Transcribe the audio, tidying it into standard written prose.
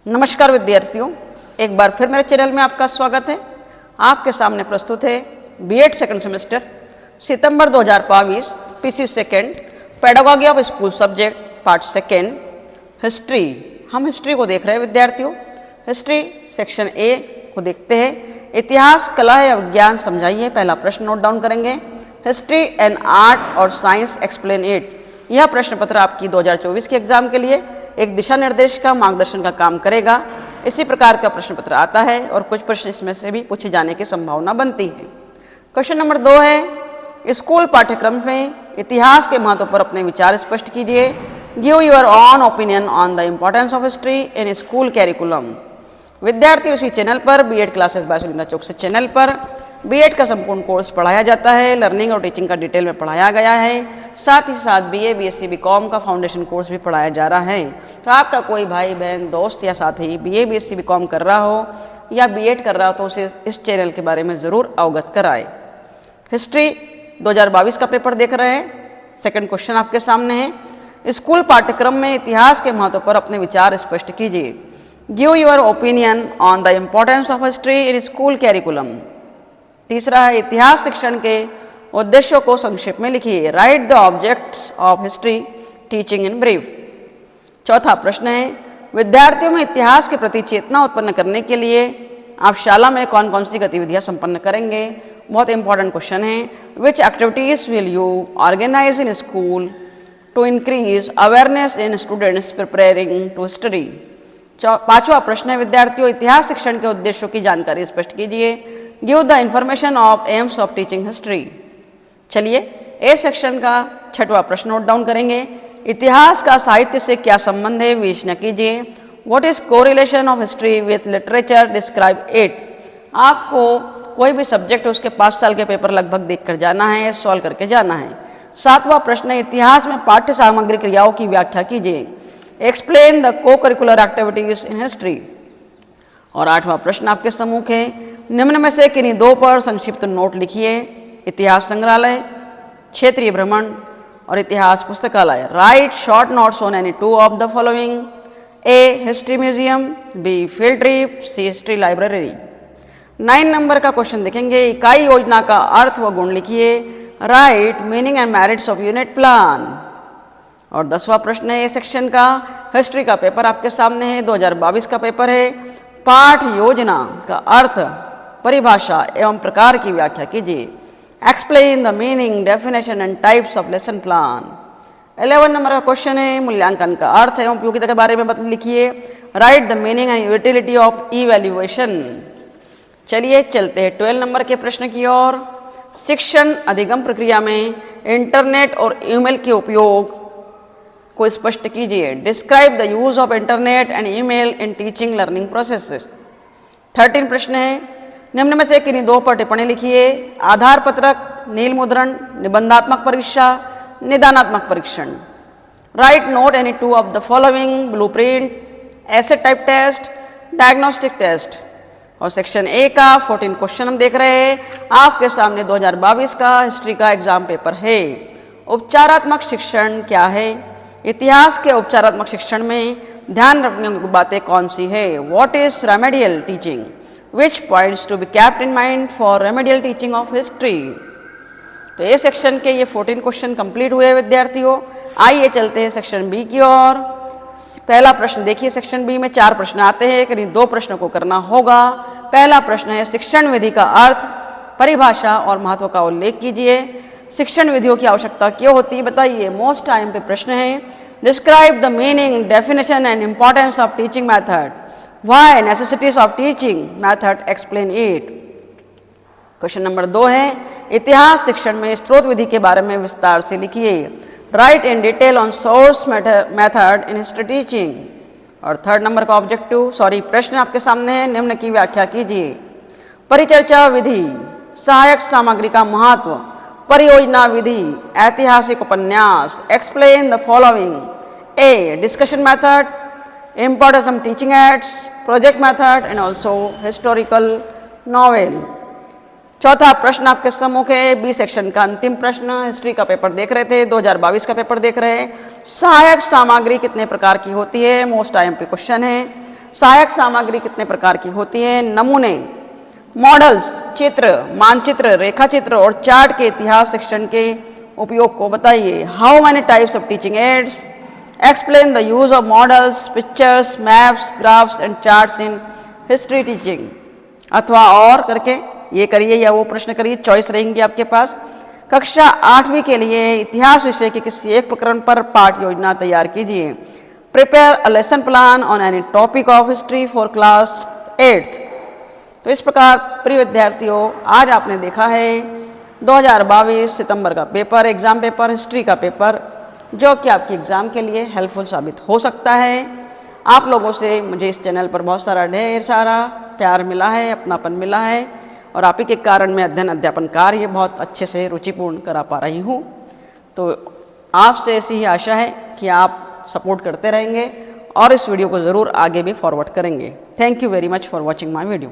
नमस्कार विद्यार्थियों, एक बार फिर मेरे चैनल में आपका स्वागत है। आपके सामने प्रस्तुत है बीएड सेकंड सेमेस्टर सितंबर 2022 PC second pedagogy of school subject part second history. हम हिस्ट्री को देख रहे हैं विद्यार्थियों। हिस्ट्री सेक्शन ए को देखते हैं। इतिहास, कला या विज्ञान समझाइए। पहला प्रश्न नोट डाउन करेंगे। हिस्ट्री एंड आर्ट और साइंस एक्सप्लेन इट। यह प्रश्न पत्र आपकी 2024 के एग्जाम के लिए एक दिशा निर्देश का मार्गदर्शन का काम करेगा। इसी प्रकार का प्रश्न पत्र आता है और कुछ प्रश्न इसमें से भी पूछे जाने की संभावना बनती है। क्वेश्चन नंबर 2 है, स्कूल पाठ्यक्रम में इतिहास के महत्व पर अपने विचार स्पष्ट कीजिए। Give your on opinion on the importance of history in school curriculum. विद्यार्थी उसी चैनल पर बीएड क्लासेस बाय सुनीता चौक से चैनल पर बीएड का संपूर्ण कोर्स पढ़ाया जाता है। लर्निंग और टीचिंग का डिटेल में पढ़ाया गया है। साथ ही साथ बीए, बीएससी, बीकॉम का फाउंडेशन कोर्स भी पढ़ाया जा रहा है। तो आपका कोई भाई बहन, दोस्त या साथी बीए, बीएससी, बीकॉम कर रहा हो या बीएड कर रहा हो तो उसे इस चैनल के बारे में ज़रूर अवगत कराए। हिस्ट्री 2022 का पेपर देख रहे हैं। सेकंड क्वेश्चन आपके सामने है, स्कूल पाठ्यक्रम में इतिहास के महत्व पर अपने विचार स्पष्ट कीजिए। Give your opinion on the importance of history in school curriculum. तीसरा है, इतिहास शिक्षण के उद्देश्यों को संक्षेप में लिखिए। Right the objects of history teaching in brief. चौथा प्रश्न है, विद्यार्थियों में इतिहास के प्रति चेतना उत्पन्न करने के लिए आप शाला में कौन कौन सी गतिविधियां संपन्न करेंगे। बहुत इंपॉर्टेंट क्वेश्चन है। Which activities will you organize in school to increase awareness in students preparing to study. पांचवा प्रश्न है, विद्यार्थियों इतिहास शिक्षण के उद्देश्यों की जानकारी स्पष्ट कीजिए। Give the information of AIIMS of teaching history. चलिए ए सेक्शन का छठवां प्रश्न नोट डाउन करेंगे। इतिहास का साहित्य से क्या संबंध है, विवेचना कीजिए। What is correlation of history with literature, describe it. आपको कोई भी सब्जेक्ट उसके 5 साल के पेपर लगभग देखकर जाना है, सॉल्व करके जाना है। सातवां प्रश्न है, इतिहास में पाठ्य सामग्री क्रियाओं की व्याख्या कीजिए। एक्सप्लेन द को करिकुलर एक्टिविटीज इन हिस्ट्री। और आठवां प्रश्न आपके सम्मुख है, निम्न में से किन्हीं 2 पर संक्षिप्त नोट लिखिए। इतिहास संग्रहालय, क्षेत्रीय भ्रमण और इतिहास पुस्तकालय। Write short notes on any 2 of the following. A history museum, B field trip, C history library. 9 number का क्वेश्चन देखेंगे। इकाई योजना का अर्थ व गुण लिखिए। Write meaning and merits of unit plan. और 10वां प्रश्न है सेक्शन का। हिस्ट्री का पेपर आपके सामने है, 2022 का पेपर है। पाठ योजना का अर्थ, परिभाषा एवं प्रकार की व्याख्या कीजिए। Explain the meaning, definition and types of lesson plan. 11 number का क्वेश्चन है, मूल्यांकन का अर्थ एवं उपयोगिता के बारे में लिखिए। Right the meaning and utility of evaluation. चलिए चलते हैं 12 नंबर के प्रश्न की ओर। शिक्षण अधिगम प्रक्रिया में इंटरनेट और ईमेल के उपयोग को स्पष्ट कीजिए। Describe the use of internet and email in teaching learning processes. 13 प्रश्न है, निम्न में से किन्हीं 2 पर टिप्पणी लिखिए। आधार पत्रक, नील मुद्रण, निबंधात्मक परीक्षा, निदानात्मक परीक्षण। Write note any 2 of the following. Blueprint, essay type test, diagnostic test. और सेक्शन ए का 14 क्वेश्चन हम देख रहे हैं। आपके सामने 2022 का हिस्ट्री का एग्जाम पेपर है। उपचारात्मक शिक्षण क्या है। इतिहास के उपचारात्मक शिक्षण में ध्यान रखने की बातें कौन सी है। What is remedial teaching, which points to be kept in mind for remedial teaching of history. तो ये सेक्शन के ये 14 क्वेश्चन कंप्लीट हुए विद्यार्थियों। आइए चलते हैं सेक्शन बी की ओर। पहला प्रश्न देखिए, सेक्शन बी में 4 प्रश्न आते हैं, करीब 2 प्रश्नों को करना होगा। पहला प्रश्न है, शिक्षण विधि का अर्थ, परिभाषा और महत्व का उल्लेख कीजिए। शिक्षण विधियों की आवश्यकता क्यों होती है बताइए। मोस्ट टाइम पे प्रश्न है। Describe the meaning, definition and importance of teaching method. Why necessities of teaching method, explain it. Question number 2 है, इतिहास शिक्षण में स्रोत विधि के बारे में विस्तार से लिखिए। Right in detail on source method in history teaching. और 3rd नंबर का प्रश्न आपके सामने है, निम्न की व्याख्या कीजिए। परिचर्चा विधि, सहायक सामग्री का महत्व, परियोजना विधि, ऐतिहासिक उपन्यास। Explain the following. A discussion method, importance of teaching ads, project method and also historical novel. चौथा प्रश्न आपके सम्मुख है, बी सेक्शन का अंतिम प्रश्न। हिस्ट्री का पेपर देख रहे थे, 2022 का पेपर देख रहे हैं। सहायक सामग्री कितने प्रकार की होती है, मोस्ट आईएमपी क्वेश्चन है। सहायक सामग्री कितने प्रकार की होती है, नमूने, मॉडल्स, चित्र, मानचित्र, रेखा चित्र और चार्ट के इतिहास शिक्षण के उपयोग को बताइए। How many types of teaching ads, explain the use of models, pictures, maps, graphs and charts in history teaching. अथवा और करके ये करिए या वो प्रश्न करिए, चॉइस रहेंगी आपके पास। कक्षा 8वीं के लिए इतिहास विषय के किसी एक प्रकरण पर पाठ योजना तैयार कीजिए। Prepare a lesson plan on any topic of history for class 8th। तो इस प्रकार प्रिय विद्यार्थियों, आज आपने देखा है 2022 सितंबर का पेपर, एग्जाम पेपर, हिस्ट्री का पेपर, जो कि आपके एग्जाम के लिए हेल्पफुल साबित हो सकता है। आप लोगों से मुझे इस चैनल पर बहुत सारा ढेर सारा प्यार मिला है, अपनापन मिला है, और आप ही के कारण मैं अध्ययन अध्यापन कार्य बहुत अच्छे से रुचिपूर्ण करा पा रही हूँ। तो आपसे ऐसी ही आशा है कि आप सपोर्ट करते रहेंगे और इस वीडियो को ज़रूर आगे भी फॉरवर्ड करेंगे। Thank you very much for watching my video.